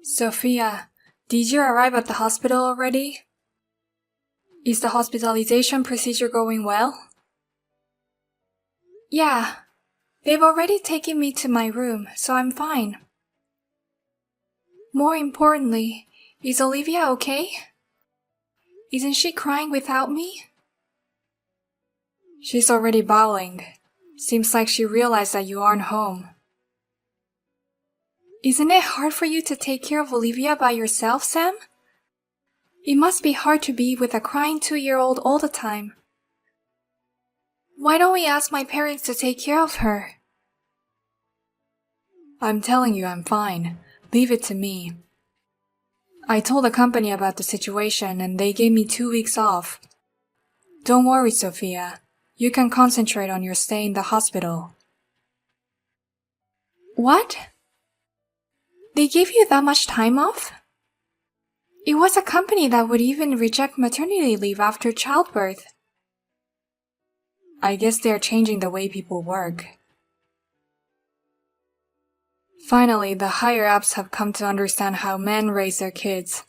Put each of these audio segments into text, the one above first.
Sophia, did you arrive at the hospital already? Is the hospitalization procedure going well? Yeah, they've already taken me to my room, so I'm fine. More importantly, is Olivia okay? Isn't she crying without me? She's already bawling. Seems like she realized that you aren't home. Isn't it hard for you to take care of Olivia by yourself, Sam? It must be hard to be with a crying 2-year-old all the time. Why don't we ask my parents to take care of her? I'm telling you I'm fine. Leave it to me. I told the company about the situation and they gave me 2 weeks off. Don't worry, Sophia. You can concentrate on your stay in the hospital. What? They gave you that much time off? It was a company that would even reject maternity leave after childbirth. I guess they're changing the way people work. Finally, the higher-ups have come to understand how men raise their kids.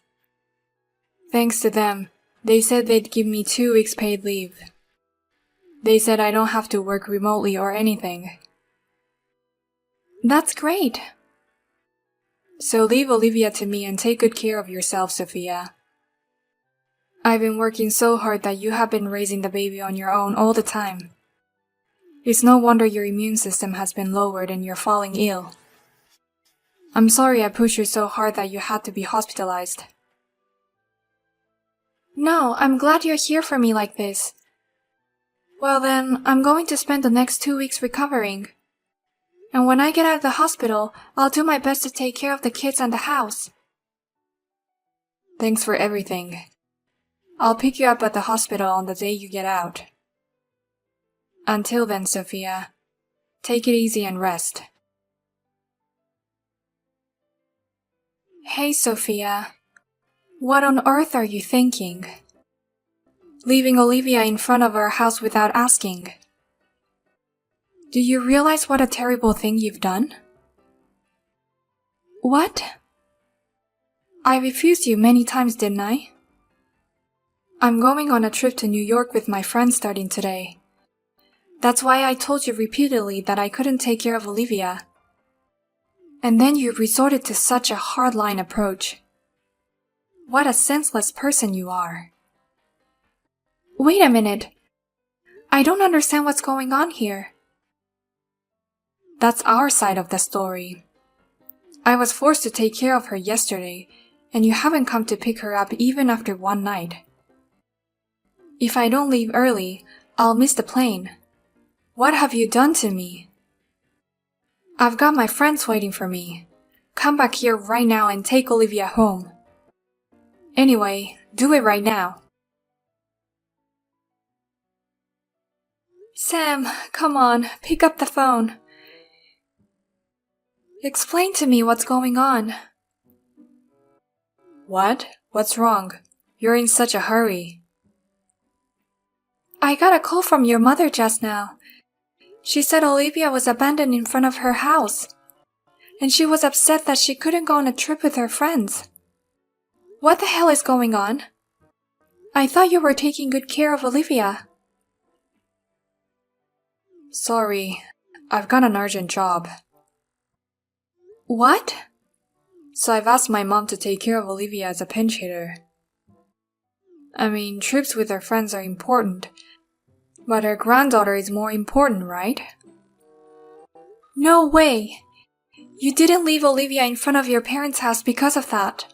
Thanks to them, they said they'd give me 2 weeks paid leave. They said I don't have to work remotely or anything. That's great. So leave Olivia to me and take good care of yourself, Sophia. I've been working so hard that you have been raising the baby on your own all the time. It's no wonder your immune system has been lowered and you're falling ill. I'm sorry I pushed you so hard that you had to be hospitalized. No, I'm glad you're here for me like this. Well then, I'm going to spend the next 2 weeks recovering. And when I get out of the hospital, I'll do my best to take care of the kids and the house. Thanks for everything. I'll pick you up at the hospital on the day you get out. Until then, Sophia, take it easy and rest. Hey, Sophia. What on earth are you thinking? Leaving Olivia in front of our house without asking. Do you realize what a terrible thing you've done? What? I refused you many times, didn't I? I'm going on a trip to New York with my friends starting today. That's why I told you repeatedly that I couldn't take care of Olivia. And then you resorted to such a hardline approach. What a senseless person you are. Wait a minute. I don't understand what's going on here. That's our side of the story. I was forced to take care of her yesterday, and you haven't come to pick her up even after one night. If I don't leave early, I'll miss the plane. What have you done to me? I've got my friends waiting for me. Come back here right now and take Olivia home. Anyway, do it right now. Sam, come on, pick up the phone. Explain to me what's going on. What? What's wrong? You're in such a hurry. I got a call from your mother just now. She said Olivia was abandoned in front of her house, and she was upset that she couldn't go on a trip with her friends. What the hell is going on? I thought you were taking good care of Olivia. Sorry, I've got an urgent job. What? So I've asked my mom to take care of Olivia as a pinch hitter. I mean, trips with her friends are important, but her granddaughter is more important, right? No way! You didn't leave Olivia in front of your parents' house because of that.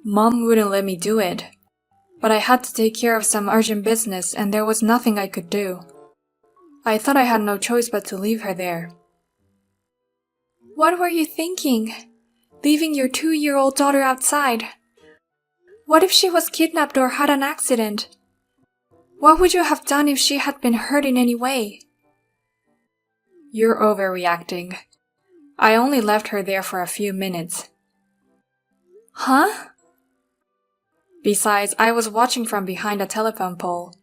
Mom wouldn't let me do it, but I had to take care of some urgent business and there was nothing I could do. I thought I had no choice but to leave her there. What were you thinking? Leaving your 2-year-old daughter outside? What if she was kidnapped or had an accident? What would you have done if she had been hurt in any way? You're overreacting. I only left her there for a few minutes. Huh? Besides, I was watching from behind a telephone pole.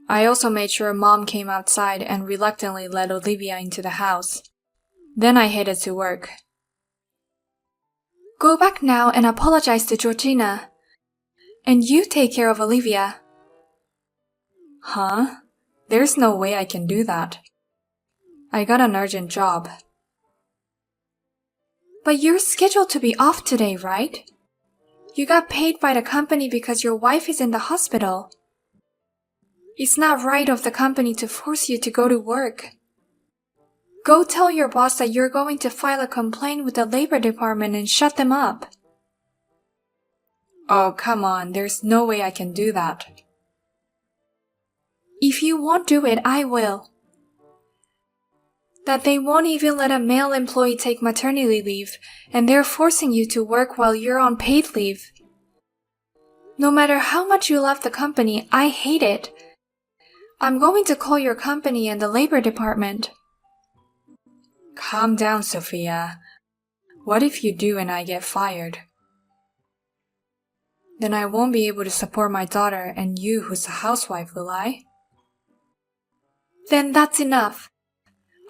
I also made sure Mom came outside and reluctantly let Olivia into the house. Then I headed to work. Go back now and apologize to Georgina. And you take care of Olivia. Huh? There's no way I can do that. I got an urgent job. But you're scheduled to be off today, right? You got paid by the company because your wife is in the hospital. It's not right of the company to force you to go to work. Go tell your boss that you're going to file a complaint with the labor department and shut them up. Oh, come on, there's no way I can do that. If you won't do it, I will. That they won't even let a male employee take maternity leave, and they're forcing you to work while you're on paid leave. No matter how much you love the company, I hate it. I'm going to call your company and the labor department. Calm down, Sophia. What if you do and I get fired? Then I won't be able to support my daughter and you who's a housewife, will I? Then that's enough.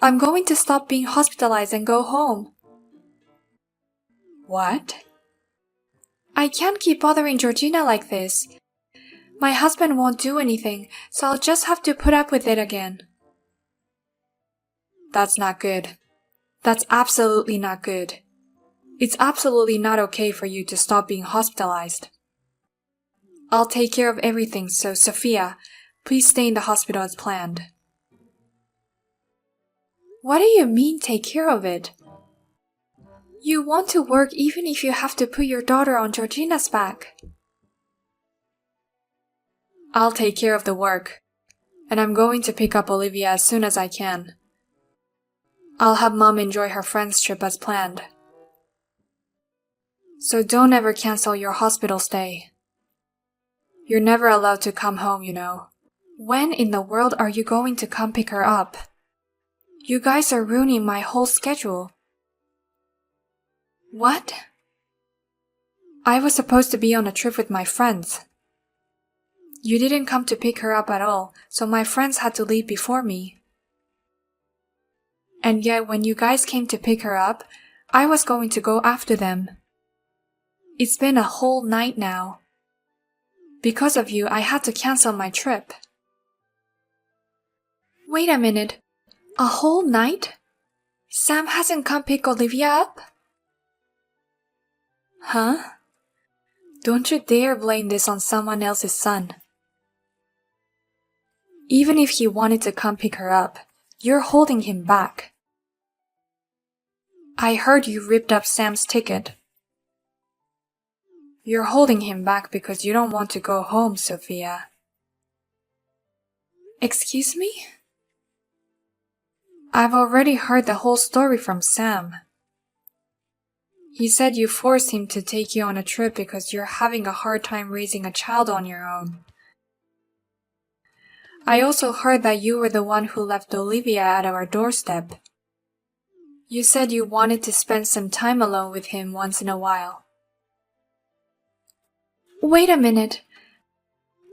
I'm going to stop being hospitalized and go home. What? I can't keep bothering Georgina like this. My husband won't do anything, so I'll just have to put up with it again. That's not good. That's absolutely not good. It's absolutely not okay for you to stop being hospitalized. I'll take care of everything, so Sophia, please stay in the hospital as planned. What do you mean, take care of it? You want to work even if you have to put your daughter on Georgina's back. I'll take care of the work, and I'm going to pick up Olivia as soon as I can. I'll have Mom enjoy her friend's trip as planned. So don't ever cancel your hospital stay. You're never allowed to come home, you know. When in the world are you going to come pick her up? You guys are ruining my whole schedule. What? I was supposed to be on a trip with my friends. You didn't come to pick her up at all, so my friends had to leave before me. And yet when you guys came to pick her up, I was going to go after them. It's been a whole night now. Because of you, I had to cancel my trip. Wait a minute. A whole night? Sam hasn't come pick Olivia up? Huh? Don't you dare blame this on someone else's son. Even if he wanted to come pick her up, you're holding him back. I heard you ripped up Sam's ticket. You're holding him back because you don't want to go home, Sophia. Excuse me? I've already heard the whole story from Sam. He said you forced him to take you on a trip because you're having a hard time raising a child on your own. I also heard that you were the one who left Olivia at our doorstep. You said you wanted to spend some time alone with him once in a while. Wait a minute.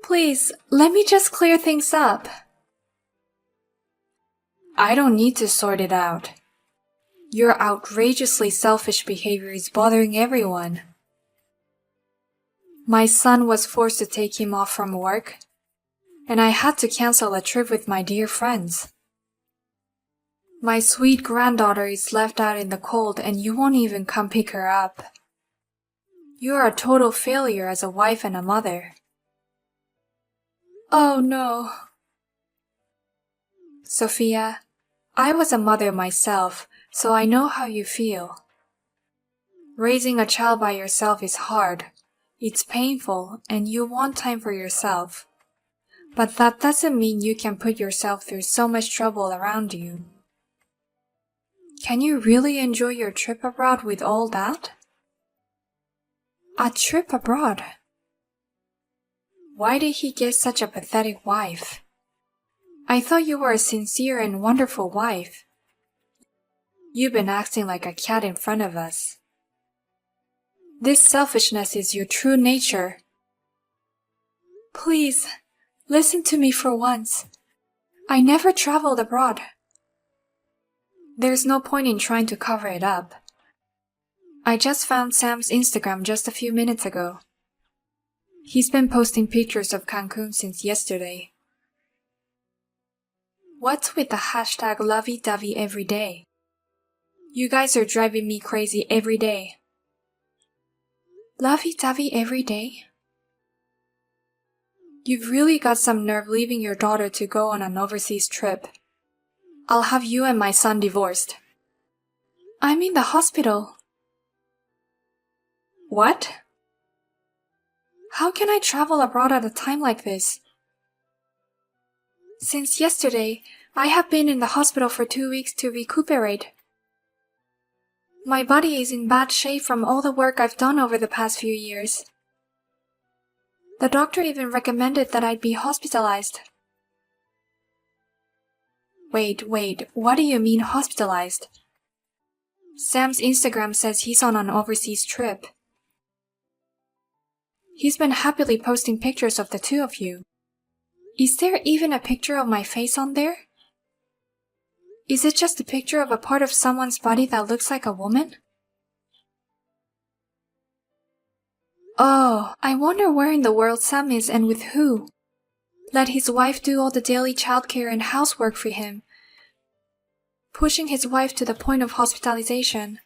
Please, let me just clear things up. I don't need to sort it out. Your outrageously selfish behavior is bothering everyone. My son was forced to take him off from work, and I had to cancel a trip with my dear friends. My sweet granddaughter is left out in the cold and you won't even come pick her up. You are a total failure as a wife and a mother. Oh no. Sophia, I was a mother myself, so I know how you feel. Raising a child by yourself is hard. It's painful and you want time for yourself. But that doesn't mean you can put yourself through so much trouble around you. Can you really enjoy your trip abroad with all that? A trip abroad? Why did he get such a pathetic wife? I thought you were a sincere and wonderful wife. You've been acting like a cat in front of us. This selfishness is your true nature. Please, listen to me for once. I never traveled abroad. There's no point in trying to cover it up. I just found Sam's Instagram just a few minutes ago. He's been posting pictures of Cancun since yesterday. What's with the hashtag lovey-dovey every day? You guys are driving me crazy every day. Lovey-dovey every day? You've really got some nerve leaving your daughter to go on an overseas trip. I'll have you and my son divorced. I'm in the hospital. What? How can I travel abroad at a time like this? Since yesterday, I have been in the hospital for 2 weeks to recuperate. My body is in bad shape from all the work I've done over the past few years. The doctor even recommended that I'd be hospitalized. Wait, what do you mean hospitalized? Sam's Instagram says he's on an overseas trip. He's been happily posting pictures of the two of you. Is there even a picture of my face on there? Is it just a picture of a part of someone's body that looks like a woman? Oh, I wonder where in the world Sam is and with who. Let his wife do all the daily childcare and housework for him, pushing his wife to the point of hospitalization.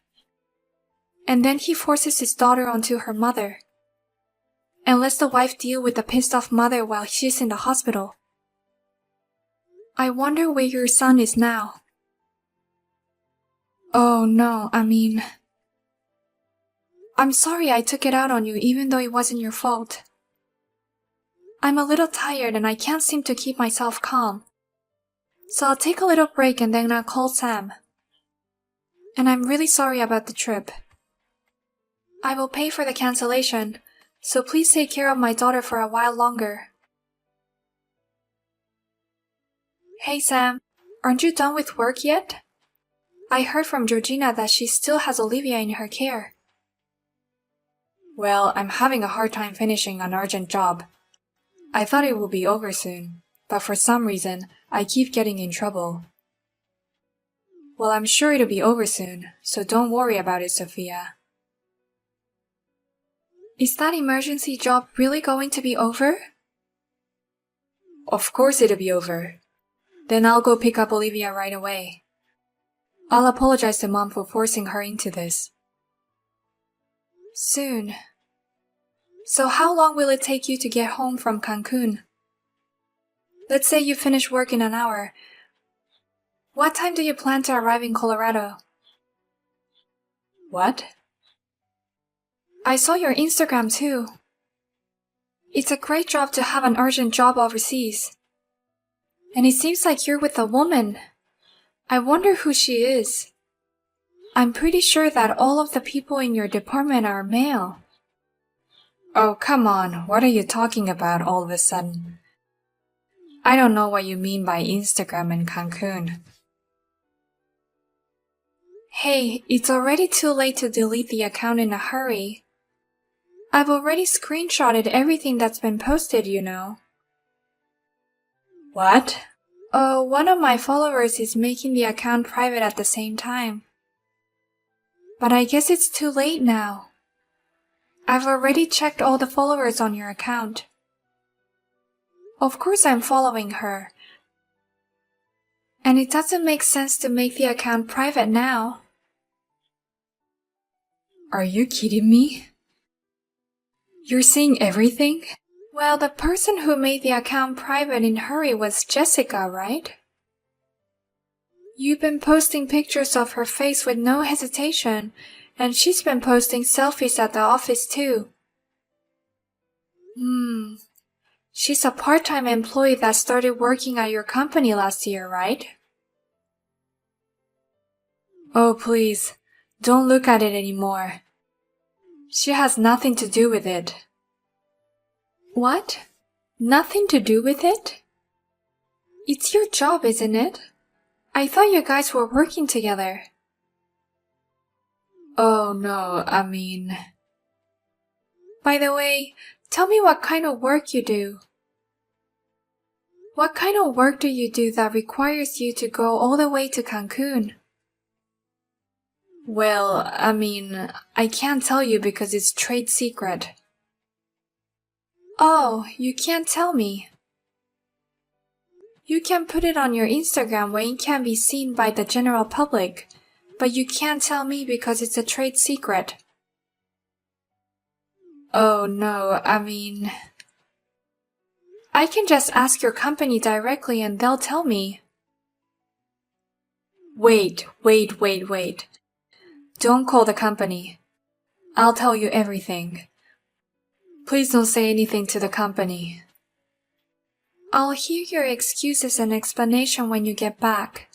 And then he forces his daughter onto her mother, and lets the wife deal with the pissed-off mother while she's in the hospital. I wonder where your son is now. Oh no, I'm sorry I took it out on you even though it wasn't your fault. I'm a little tired and I can't seem to keep myself calm. So I'll take a little break and then I'll call Sam. And I'm really sorry about the trip. I will pay for the cancellation, so please take care of my daughter for a while longer. Hey Sam, aren't you done with work yet? I heard from Georgina that she still has Olivia in her care. Well, I'm having a hard time finishing an urgent job. I thought it would be over soon, but for some reason, I keep getting in trouble. Well, I'm sure it'll be over soon, so don't worry about it, Sophia. Is that emergency job really going to be over? Of course it'll be over. Then I'll go pick up Olivia right away. I'll apologize to Mom for forcing her into this. Soon. So how long will it take you to get home from Cancun? Let's say you finish work in an hour. What time do you plan to arrive in Colorado? What? I saw your Instagram too. It's a great job to have an urgent job overseas. And it seems like you're with a woman. I wonder who she is. I'm pretty sure that all of the people in your department are male. Oh, come on. What are you talking about all of a sudden? I don't know what you mean by Instagram in Cancun. Hey, it's already too late to delete the account in a hurry. I've already screenshotted everything that's been posted, you know. What? Oh, one of my followers is making the account private at the same time. But I guess it's too late now. I've already checked all the followers on your account. Of course I'm following her. And it doesn't make sense to make the account private now. Are you kidding me? You're seeing everything? Well, the person who made the account private in a hurry was Jessica, right? You've been posting pictures of her face with no hesitation, and she's been posting selfies at the office too. She's a part-time employee that started working at your company last year, right? Oh, please, don't look at it anymore. She has nothing to do with it. What? Nothing to do with it? It's your job, isn't it? I thought you guys were working together. Oh no, By the way, tell me what kind of work you do. What kind of work do you do that requires you to go all the way to Cancun? Well, I can't tell you because it's trade secret. Oh, you can't tell me. You can put it on your Instagram where it can be seen by the general public, but you can't tell me because it's a trade secret. Oh no, I can just ask your company directly and they'll tell me. Wait. Don't call the company. I'll tell you everything. Please don't say anything to the company. I'll hear your excuses and explanation when you get back.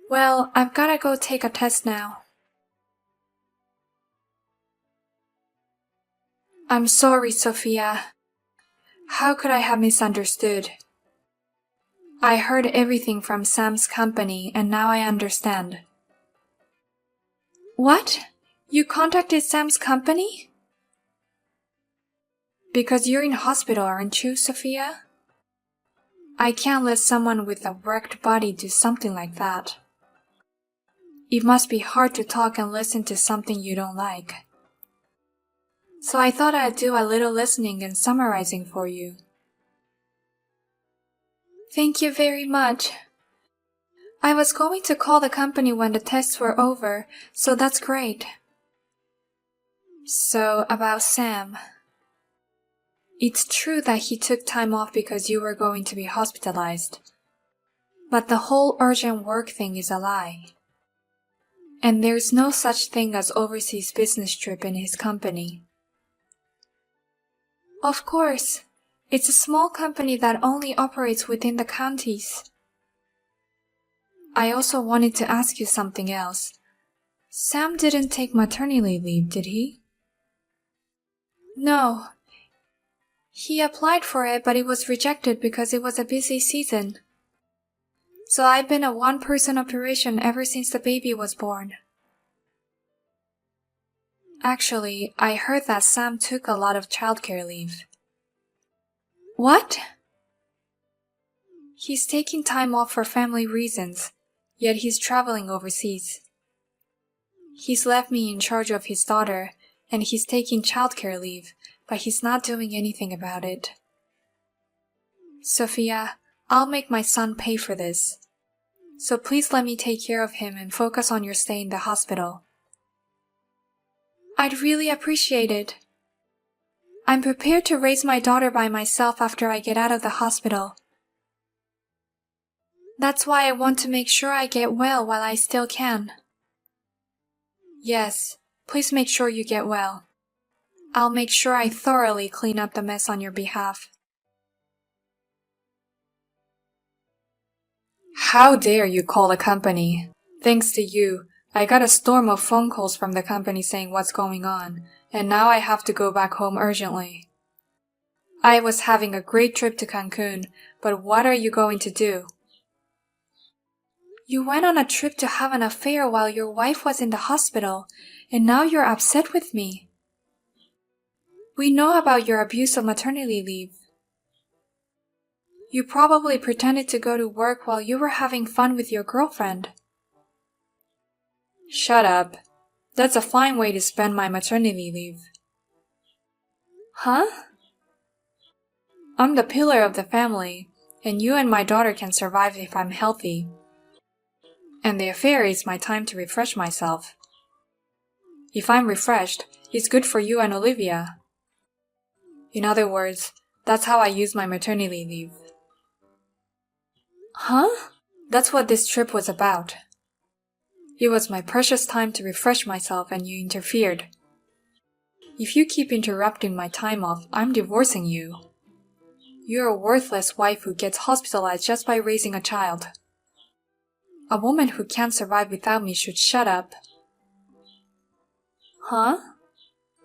Well, I've gotta go take a test now. I'm sorry, Sophia. How could I have misunderstood? I heard everything from Sam's company and now I understand. What? You contacted Sam's company? Because you're in hospital, aren't you, Sophia? I can't let someone with a wrecked body do something like that. It must be hard to talk and listen to something you don't like. So I thought I'd do a little listening and summarizing for you. Thank you very much. I was going to call the company when the tests were over, so that's great. So, about Sam. It's true that he took time off because you were going to be hospitalized. But the whole urgent work thing is a lie. And there's no such thing as overseas business trip in his company. Of course. It's a small company that only operates within the counties. I also wanted to ask you something else. Sam didn't take maternity leave, did he? No. He applied for it, but it was rejected because it was a busy season. So I've been a one-person operation ever since the baby was born. Actually, I heard that Sam took a lot of childcare leave. What? He's taking time off for family reasons, yet he's traveling overseas. He's left me in charge of his daughter, and he's taking childcare leave, but he's not doing anything about it. Sophia, I'll make my son pay for this. So please let me take care of him and focus on your stay in the hospital. I'd really appreciate it. I'm prepared to raise my daughter by myself after I get out of the hospital. That's why I want to make sure I get well while I still can. Yes, please make sure you get well. I'll make sure I thoroughly clean up the mess on your behalf. How dare you call the company? Thanks to you, I got a storm of phone calls from the company saying what's going on, and now I have to go back home urgently. I was having a great trip to Cancun, but what are you going to do? You went on a trip to have an affair while your wife was in the hospital, and now you're upset with me. We know about your abuse of maternity leave. You probably pretended to go to work while you were having fun with your girlfriend. Shut up. That's a fine way to spend my maternity leave. Huh? I'm the pillar of the family, and you and my daughter can survive if I'm healthy. And the affair is my time to refresh myself. If I'm refreshed, it's good for you and Olivia. In other words, that's how I use my maternity leave. Huh? That's what this trip was about. It was my precious time to refresh myself and you interfered. If you keep interrupting my time off, I'm divorcing you. You're a worthless wife who gets hospitalized just by raising a child. A woman who can't survive without me should shut up. Huh?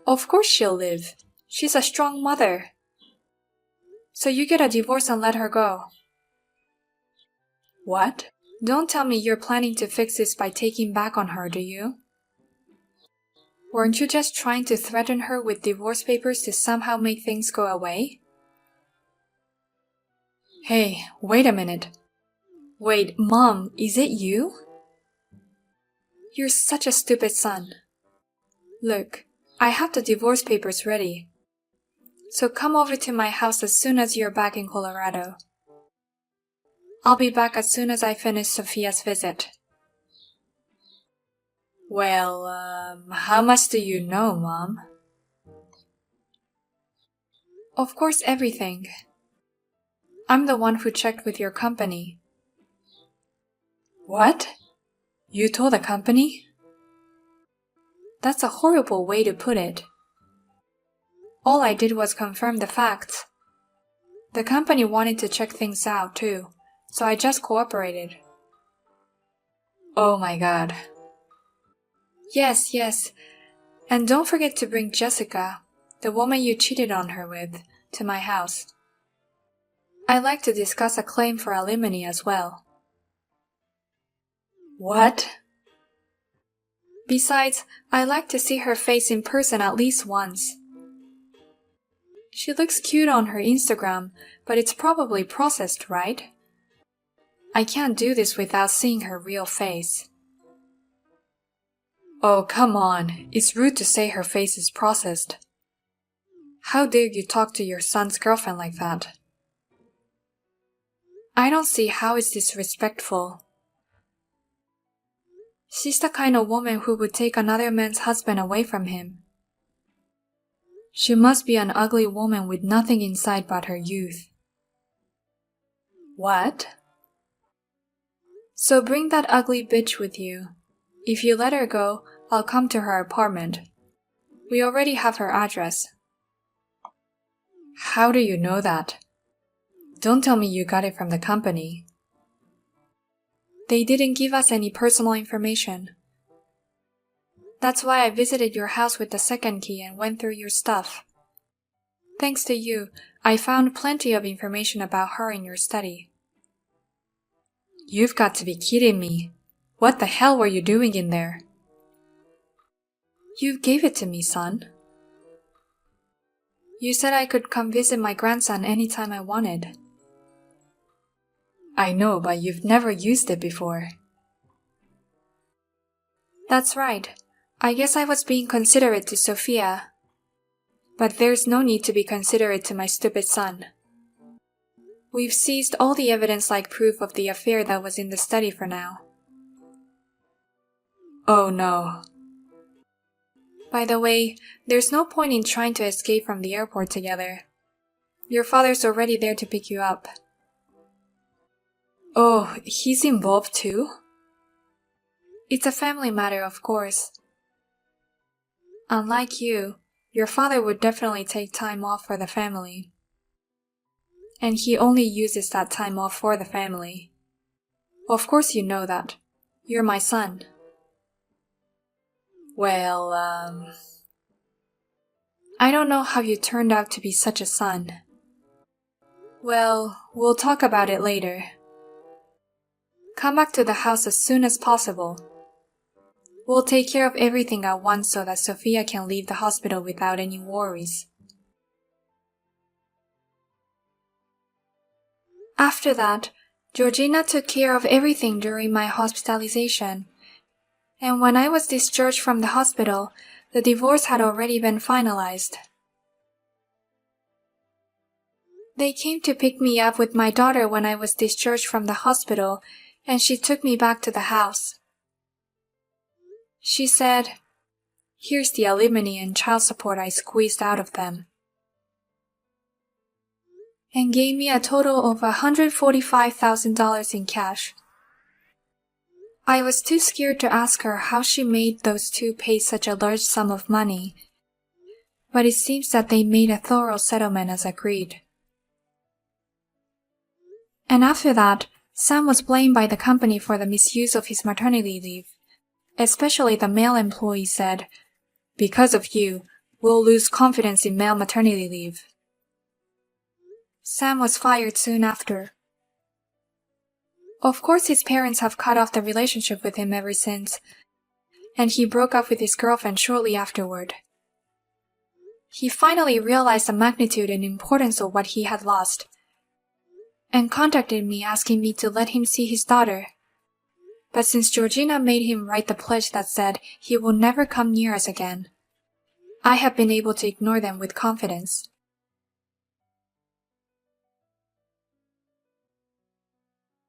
Of course she'll live. She's a strong mother. So you get a divorce and let her go. What? Don't tell me you're planning to fix this by taking back on her, do you? Weren't you just trying to threaten her with divorce papers to somehow make things go away? Hey, wait a minute. Wait, Mom, is it you? You're such a stupid son. Look, I have the divorce papers ready. So come over to my house as soon as you're back in Colorado. I'll be back as soon as I finish Sophia's visit. Well, how much do you know, Mom? Of course, everything. I'm the one who checked with your company. What? You told the company? That's a horrible way to put it. All I did was confirm the facts. The company wanted to check things out too, so I just cooperated. Oh my God. Yes. And don't forget to bring Jessica, the woman you cheated on her with, to my house. I'd like to discuss a claim for alimony as well. What? Besides, I'd like to see her face in person at least once. She looks cute on her Instagram, but it's probably processed, right? I can't do this without seeing her real face. Oh, come on. It's rude to say her face is processed. How dare you talk to your son's girlfriend like that? I don't see how it's disrespectful. She's the kind of woman who would take another man's husband away from him. She must be an ugly woman with nothing inside but her youth. What? So bring that ugly bitch with you. If you let her go, I'll come to her apartment. We already have her address. How do you know that? Don't tell me you got it from the company. They didn't give us any personal information. That's why I visited your house with the second key and went through your stuff. Thanks to you, I found plenty of information about her in your study. You've got to be kidding me. What the hell were you doing in there? You gave it to me, son. You said I could come visit my grandson anytime I wanted. I know, but you've never used it before. That's right. I guess I was being considerate to Sophia. But there's no need to be considerate to my stupid son. We've seized all the evidence like proof of the affair that was in the study for now. Oh no. By the way, there's no point in trying to escape from the airport together. Your father's already there to pick you up. Oh, he's involved too? It's a family matter, of course. Unlike you, your father would definitely take time off for the family. And he only uses that time off for the family. Of course you know that. You're my son. Well, I don't know how you turned out to be such a son. Well, we'll talk about it later. Come back to the house as soon as possible. We'll take care of everything at once so that Sophia can leave the hospital without any worries. After that, Georgina took care of everything during my hospitalization. And when I was discharged from the hospital, the divorce had already been finalized. They came to pick me up with my daughter when I was discharged from the hospital, and she took me back to the house. She said, "Here's the alimony and child support I squeezed out of them," and gave me a total of $145,000 in cash. I was too scared to ask her how she made those two pay such a large sum of money, but it seems that they made a thorough settlement as agreed. And after that, Sam was blamed by the company for the misuse of his maternity leave. Especially the male employee said, "Because of you, we'll lose confidence in male maternity leave." Sam was fired soon after. Of course, his parents have cut off the relationship with him ever since, and he broke up with his girlfriend shortly afterward. He finally realized the magnitude and importance of what he had lost, and contacted me asking me to let him see his daughter. But since Georgina made him write the pledge that said he will never come near us again, I have been able to ignore them with confidence.